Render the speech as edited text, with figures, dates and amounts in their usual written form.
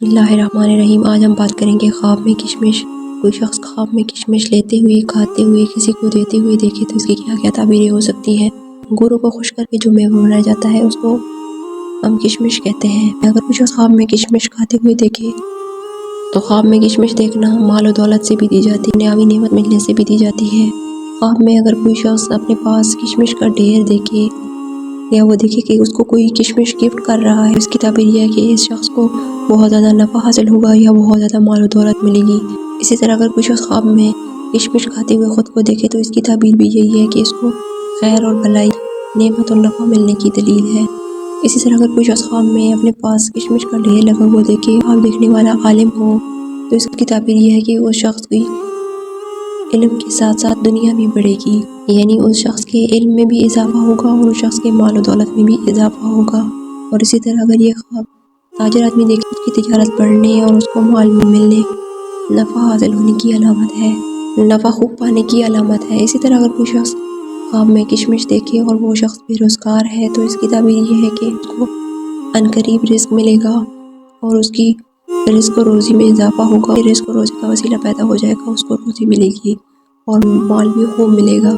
بسم اللہ الرحمن الرحیم۔ آج ہم بات کریں گے خواب میں کشمش۔ کوئی شخص خواب میں کشمش لیتے ہوئے، کھاتے ہوئے، کسی کو دیتے ہوئے دیکھے تو اس کی کیا کیا تعبیریں ہو سکتی ہیں۔ انگوروں کو خشک کر کے جو میوہ بنایا جاتا ہے اس کو ہم کشمش کہتے ہیں۔ اگر کوئی شخص خواب میں کشمش کھاتے ہوئے دیکھے تو خواب میں کشمش دیکھنا مال و دولت سے بھی دی جاتی ہے، دنیاوی نعمت ملنے سے بھی دی جاتی ہے۔ خواب میں اگر کوئی شخص اپنے پاس کشمش کا ڈھیر دیکھے یا وہ دیکھے کہ اس کو کوئی کشمش گفٹ کر رہا ہے، اس کی تعبیر یہ ہے کہ اس شخص کو بہت زیادہ نفع حاصل ہوگا یا بہت زیادہ مال و دولت ملے گی۔ اسی طرح اگر کوئی شخص خواب میں کشمش کھاتے ہوئے خود کو دیکھے تو اس کی تعبیر بھی یہی ہے کہ اس کو خیر اور بھلائی، نعمت اور نفع ملنے کی دلیل ہے۔ اسی طرح اگر کوئی شخص خواب میں اپنے پاس کشمش کا ڈھیر لگا ہوا دیکھے، خواب دیکھنے والا عالم ہو تو اس کی تعبیر یہ ہے کہ اس شخص کی علم کے ساتھ ساتھ دنیا بھی بڑھے گی، یعنی اس شخص کے علم میں بھی اضافہ ہوگا اور اس شخص کے مال و دولت میں بھی اضافہ ہوگا۔ اور اسی طرح اگر یہ خواب تاجر آدمی دیکھے، اس کی تجارت بڑھنے اور اس کو مال ملنے، نفع حاصل ہونے کی علامت ہے، نفع خوب پانے کی علامت ہے۔ اسی طرح اگر کوئی شخص خواب میں کشمش دیکھے اور وہ شخص بے روزگار ہے تو اس کی تعبیر یہ ہے کہ اس کو عنقریب رزق ملے گا اور اس کی رزق و روزی میں اضافہ ہوگا، رزق و روزی کا وسیلہ پیدا ہو جائے گا، اس کو روزی ملے گی اور مال بھی خوب ملے گا۔